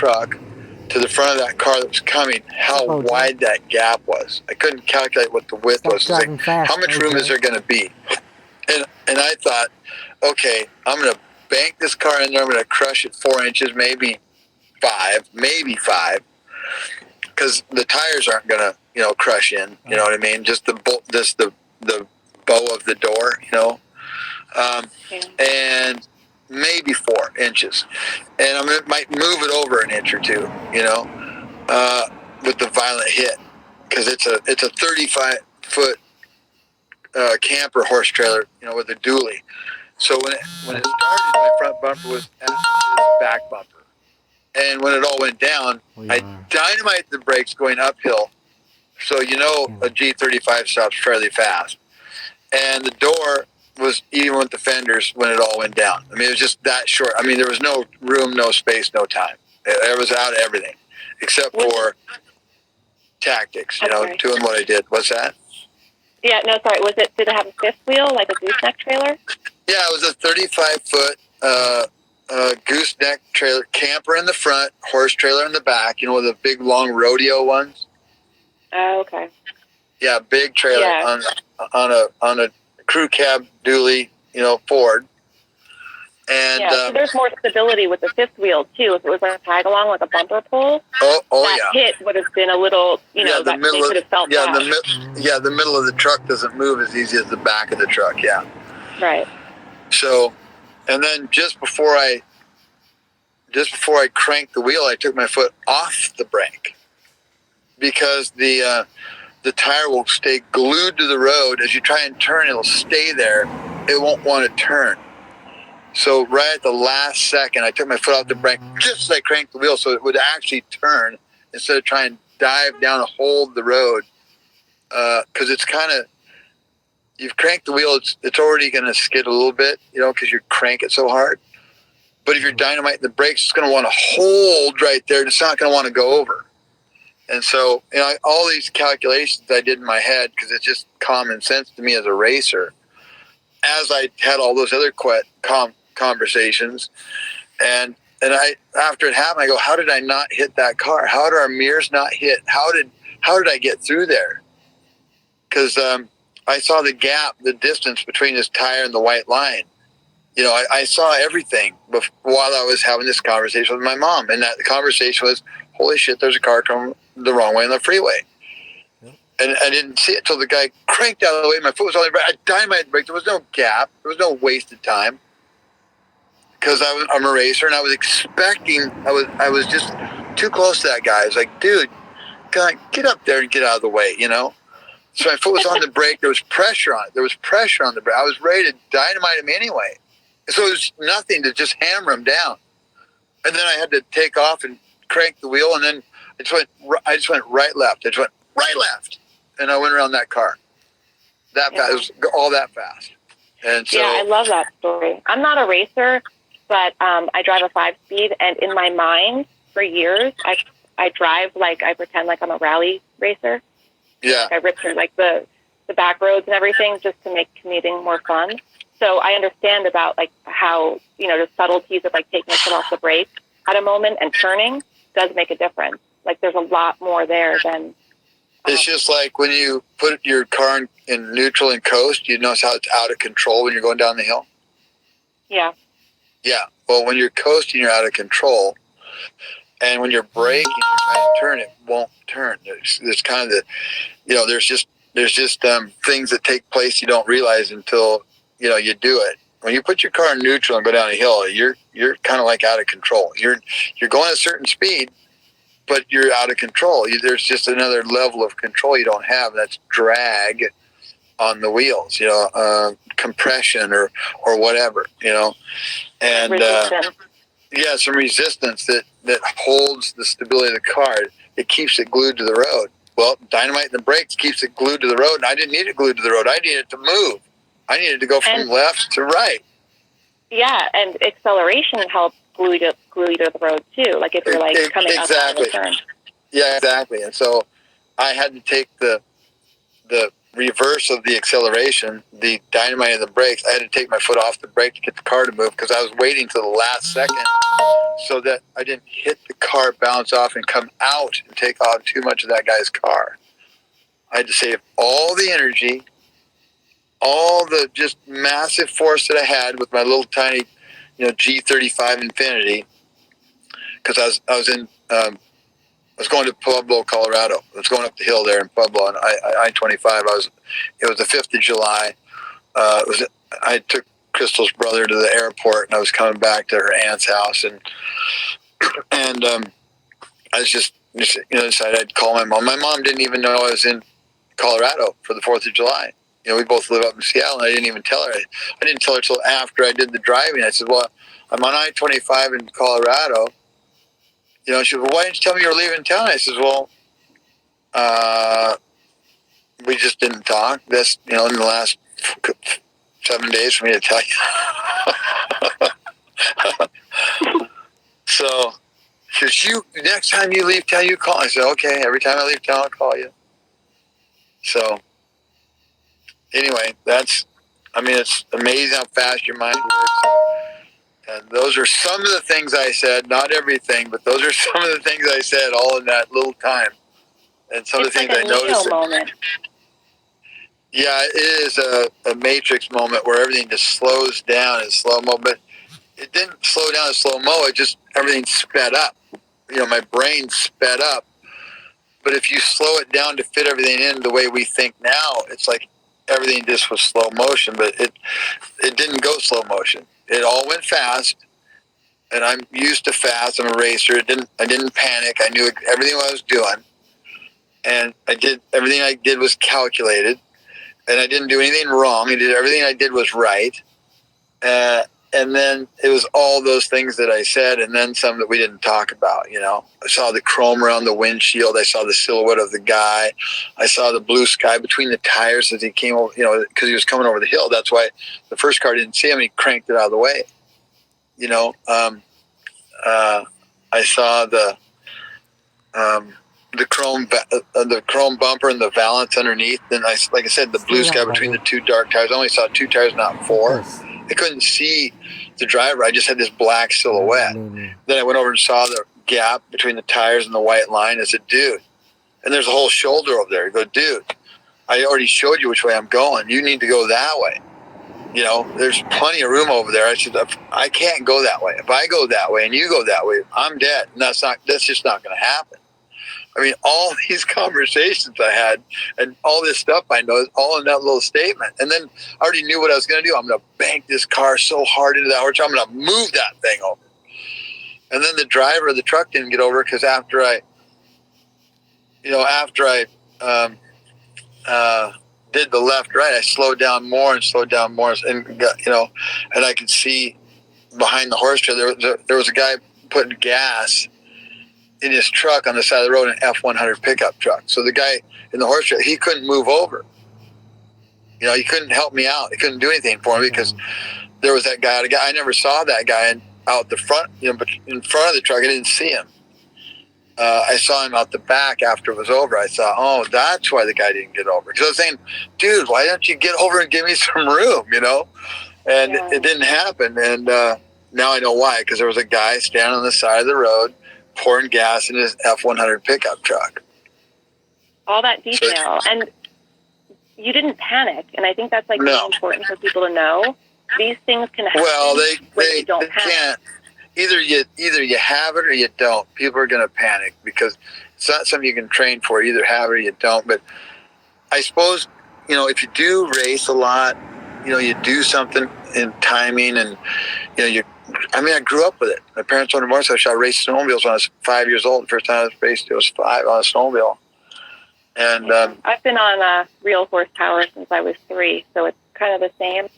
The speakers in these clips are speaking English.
truck to the front of that car that was coming, how wide that gap was. I couldn't calculate what the width was. Like, how much room is there going to be? And I thought, okay, I'm going to bank this car in there. I'm going to crush it 4 inches, maybe 5, because the tires aren't going to, crush in. You know what I mean? Just the bolt, the bow of the door, and maybe 4 inches. And I might move it over an inch or two, with the violent hit, because it's a 35-foot camper horse trailer, with a dually. So when it started, my front bumper was at his back bumper. And when it all went down, I dynamited the brakes going uphill. So, a G35 stops fairly fast. And the door was even with the fenders when it all went down. I mean, it was just that short. I mean, there was no room, no space, no time. It was out of everything, except for tactics, doing what I did. What's that? Yeah, no, sorry. Did it have a fifth wheel, like a gooseneck trailer? Yeah, it was a 35-foot gooseneck trailer, camper in the front, horse trailer in the back, with the big, long rodeo ones. Oh, okay. Yeah, big trailer on a crew cab dually, Ford. And so there's more stability with the fifth wheel too. If it was like a tag along, like a bumper pull, that hit would have been a little, that they could have felt that. The middle of the truck doesn't move as easy as the back of the truck. Yeah. Right. So, and then just before I cranked the wheel, I took my foot off the brake, because the tire will stay glued to the road. As you try and turn, it'll stay there. It won't want to turn. So right at the last second, I took my foot off the brake just as I cranked the wheel, so it would actually turn instead of trying to dive down and hold the road. Because it's kind of, you've cranked the wheel, it's already going to skid a little bit, because you crank it so hard. But if you're dynamiting the brakes, it's going to want to hold right there, and it's not going to want to go over. And so, all these calculations I did in my head, because it's just common sense to me as a racer, as I had all those other conversations, and I, after it happened, I go, how did I not hit that car? How did our mirrors not hit? How did I get through there? Because I saw the gap, the distance between his tire and the white line. I saw everything while I was having this conversation with my mom, and that conversation was, holy shit, there's a car coming the wrong way on the freeway. And I didn't see it till the guy cranked out of the way. My foot was on the brake. I dynamited the brake. There was no gap. There was no wasted time, because I'm a racer, and I was expecting. I was just too close to that guy. I was like, dude, get up there and get out of the way, So my foot was on the brake. There was pressure on it. There was pressure on the brake. I was ready to dynamite him anyway. So it was nothing to just hammer him down. And then I had to take off and crank the wheel, and then I just went right left. I just went right left. And I went around that car. That fast. It was all that fast. And so, I love that story. I'm not a racer, but I drive a 5-speed, and in my mind, for years, I drive like I pretend like I'm a rally racer. Yeah. I rip through like the back roads and everything just to make commuting more fun. So I understand about like how, the subtleties of like taking a foot off the brake at a moment and turning does make a difference. Like there's a lot more there than... It's just like when you put your car in neutral and coast, you notice how it's out of control when you're going down the hill? Yeah. Yeah. Well, when you're coasting, you're out of control. And when you're braking, you're trying to turn, it won't turn. There's kind of the, there's just things that take place you don't realize until, you do it. When you put your car in neutral and go down a hill, you're kind of like out of control. You're going at a certain speed, but you're out of control. There's just another level of control you don't have. That's drag on the wheels, compression or whatever, and some resistance that holds the stability of the car. It keeps it glued to the road. Well, dynamite the brakes keeps it glued to the road, and I didn't need it glued to the road. I needed it to move. I needed to go from left to right. Yeah, and acceleration helps glue you to the road too. Like if you're like coming up on the turn. Yeah, exactly. And so I had to take the reverse of the acceleration, the dynamite of the brakes, I had to take my foot off the brake to get the car to move because I was waiting till the last second so that I didn't hit the car, bounce off, and come out and take off too much of that guy's car. I had to save all the energy, all the just massive force that I had with my little tiny, G35 Infinity, because I was going to Pueblo, Colorado. I was going up the hill there in Pueblo on I-25. It was the 5th of July. I took Crystal's brother to the airport, and I was coming back to her aunt's house, and I was just decided I'd call my mom. My mom didn't even know I was in Colorado for the 4th of July. We both live up in Seattle, and I didn't even tell her. I didn't tell her till after I did the driving. I said, well, I'm on I-25 in Colorado. She said, well, why didn't you tell me you were leaving town? I said, well, we just didn't talk. That's, in the last 7 days for me to tell you. So, she says, next time you leave town, you call. I said, okay, every time I leave town, I'll call you. So, anyway, it's amazing how fast your mind works. And those are some of the things I said, not everything, but those are some of the things I said all in that little time. And some of the things I noticed. Moment. Yeah, it is a Matrix moment where everything just slows down in slow-mo, but it didn't slow down in slow-mo, everything sped up. My brain sped up. But if you slow it down to fit everything in the way we think now, it's like everything just was slow motion, but it didn't go slow motion. It all went fast, and I'm used to fast. I'm a racer. I didn't panic. I knew everything I was doing, and everything I did was calculated, and I didn't do anything wrong. Everything I did was right, and then it was all those things that I said, and then some that we didn't talk about. I saw the chrome around the windshield. I saw the silhouette of the guy. I saw the blue sky between the tires as he came over, because he was coming over the hill. That's why the first car didn't see him, and he cranked it out of the way. I saw the chrome bumper and the valance underneath. And like I said, the blue sky between the two dark tires. I only saw 2 tires, not 4. I couldn't see the driver. I just had this black silhouette. Then I went over and saw the gap between the tires and the white line. I said, dude, and there's a whole shoulder over there. I go, dude, I already showed you which way I'm going. You need to go that way. There's plenty of room over there. I said, I can't go that way. If I go that way and you go that way, I'm dead. And that's just not going to happen. All these conversations I had and all this stuff I know is all in that little statement. And then I already knew what I was going to do. I'm going to bank this car so hard into that horse. I'm going to move that thing over. And then the driver of the truck didn't get over because after I did the left right, I slowed down more and got, and I could see behind the horse trailer there was a guy putting gas in his truck on the side of the road, an F-100 pickup truck. So the guy in the horse trailer, he couldn't move over. He couldn't help me out. He couldn't do anything for me because there was that guy. I never saw that guy out the front, but in front of the truck, I didn't see him. I saw him out the back after it was over. I thought, oh, that's why the guy didn't get over. Because I was saying, dude, why don't you get over and give me some room, And it didn't happen. And now I know why, because there was a guy standing on the side of the road pouring gas in his F-100 pickup truck. All that detail. And you didn't panic. And I think that's really important for people to know. These things can happen when you don't panic. Can't. Either you have it or you don't. People are going to panic because it's not something you can train for. You either have it or you don't. But I suppose, if you do race a lot, you do something in timing and, I grew up with it. My parents owned a motorcycle. I raced snowmobiles when I was 5 years old. The first time I raced, it was 5 on a snowmobile. And I've been on real horsepower since I was 3, so it's kind of the same.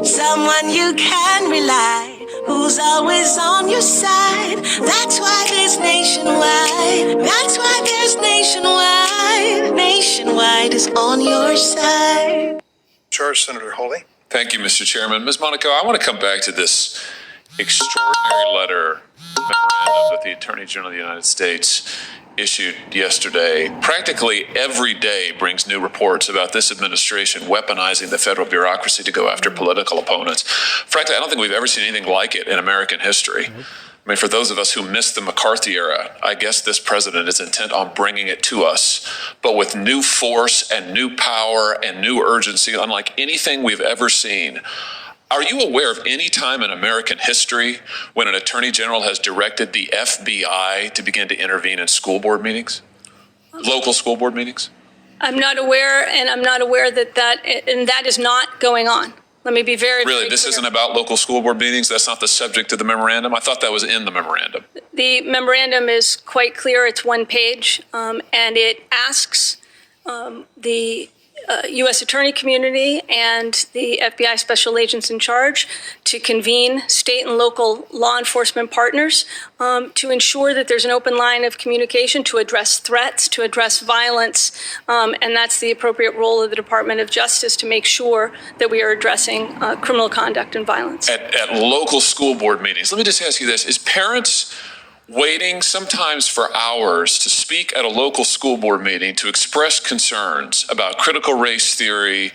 Someone you can rely, who's always on your side. That's why there's Nationwide. That's why there's Nationwide. Nationwide is on your side. Sure, Senator Hawley. Thank you, Mr. Chairman. Ms. Monaco, I want to come back to this extraordinary letter memorandum that the Attorney General of the United States issued yesterday. Practically every day brings new reports about this administration weaponizing the federal bureaucracy to go after political opponents. Frankly, I don't think we've ever seen anything like it in American history. I mean, for those of us who missed the McCarthy era, I guess this president is intent on bringing it to us, but with new force and new power and new urgency, unlike anything we've ever seen. Are you aware of any time in American history when an attorney general has directed the FBI to begin to intervene in school board meetings, local school board meetings? I'm not aware, and I'm not aware that is not going on. Let me be very, Really, very this clear. isn't about local school board meetings? That's not the subject of the memorandum? I thought that was in the memorandum. The memorandum is quite clear. It's one page, and it asks the U.S. attorney community and the FBI special agents in charge to convene state and local law enforcement partners to ensure that there's an open line of communication to address threats, to address violence, and that's the appropriate role of the Department of Justice to make sure that we are addressing criminal conduct and violence. At local school board meetings, let me just ask you this. Is parents waiting sometimes for hours to speak at a local school board meeting to express concerns about critical race theory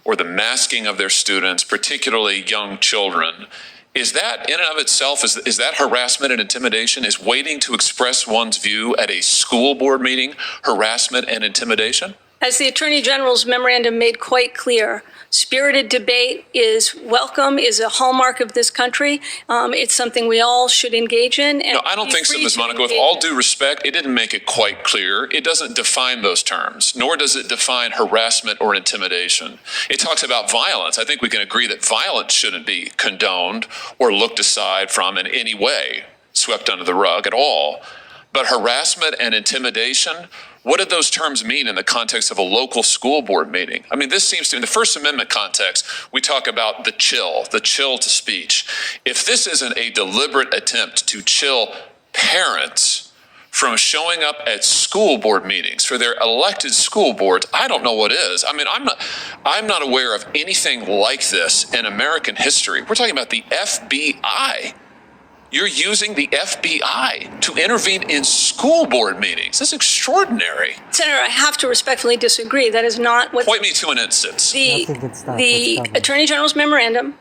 or the masking of their students, particularly young children? Is that in and of itself, is that harassment and intimidation? Is waiting to express one's view at a school board meeting harassment and intimidation? As the Attorney General's memorandum made quite clear, spirited debate is welcome, is a hallmark of this country. It's something we all should engage in. And No, I don't think so, Ms. Monaco. With all due respect, it didn't make it quite clear. It doesn't define those terms, nor does it define harassment or intimidation. It talks about violence. I think we can agree that violence shouldn't be condoned or looked aside from in any way, swept under the rug at all. But harassment and intimidation, what did those terms mean in the context of a local school board meeting? I mean, this seems to, in the First Amendment context, we talk about the chill to speech. If this isn't a deliberate attempt to chill parents from showing up at school board meetings for their elected school boards, I don't know what is. I mean, I'm not aware of anything like this in American history. We're talking about the FBI. You're using the FBI to intervene in school board meetings. That's extraordinary. Senator, I have to respectfully disagree. That is not what Point me to an instance. the Attorney General's memorandum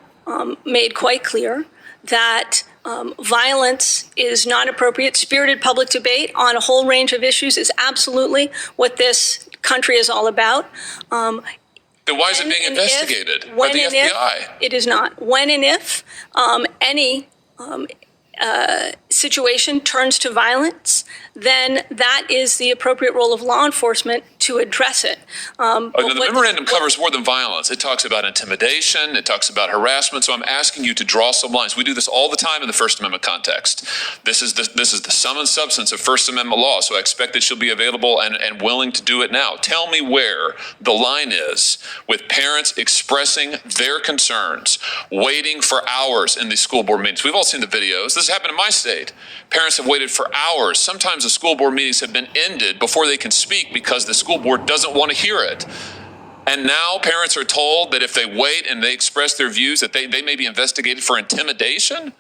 made quite clear that violence is not appropriate. Spirited public debate on a whole range of issues is absolutely what this country is all about. Then why is it being investigated by the FBI? It is not. When and if any situation turns to violence, then that is the appropriate role of law enforcement to address it. The memorandum covers more than violence. It talks about intimidation. It talks about harassment. So I'm asking you to draw some lines. We do this all the time in the First Amendment context. This is the sum and substance of First Amendment law. So I expect that you'll be available and willing to do it now. Tell me where the line is with parents expressing their concerns, waiting for hours in these school board meetings. We've all seen the videos. This has happened in my state. Parents have waited for hours. Sometimes the school board meetings have been ended before they can speak because the school board doesn't want to hear it. And now parents are told that if they wait and they express their views that they may be investigated for intimidation?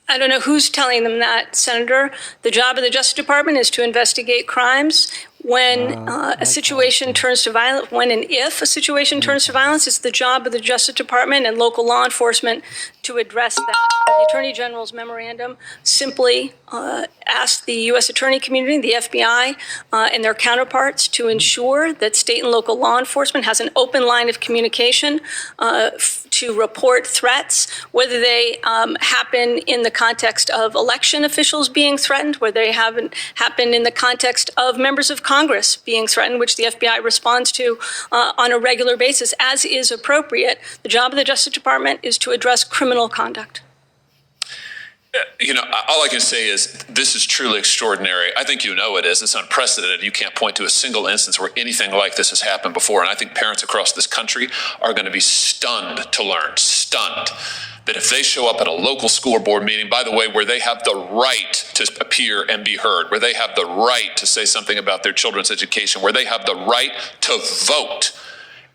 I don't know who's telling them that, Senator. The job of the Justice Department is to investigate crimes. When a situation turns to violence, when and if a situation turns to violence, it's the job of the Justice Department and local law enforcement to address that. The Attorney General's memorandum simply asked the U.S. attorney community, the FBI, and their counterparts to ensure that state and local law enforcement has an open line of communication to report threats, whether they happen in the context of election officials being threatened, whether they happen in the context of members of Congress being threatened, which the FBI responds to on a regular basis, as is appropriate. The job of the Justice Department is to address criminal conduct. You know, all I can say is this is truly extraordinary. I think you know it is. It's unprecedented. You can't point to a single instance where anything like this has happened before. And I think parents across this country are going to be stunned to learn, that if they show up at a local school board meeting, by the way, where they have the right to appear and be heard, where they have the right to say something about their children's education, where they have the right to vote,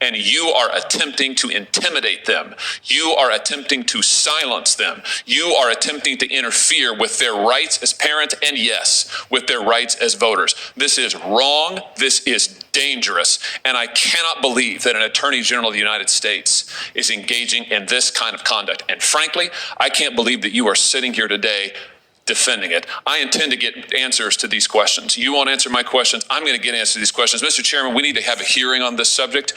and you are attempting to intimidate them. You are attempting to silence them. You are attempting to interfere with their rights as parents and, yes, with their rights as voters. This is wrong. This is dangerous. And I cannot believe that an Attorney General of the United States is engaging in this kind of conduct. And frankly, I can't believe that you are sitting here today defending it. I intend to get answers to these questions. You won't answer my questions. I'm going to get answers to these questions. Mr. Chairman, we need to have a hearing on this subject.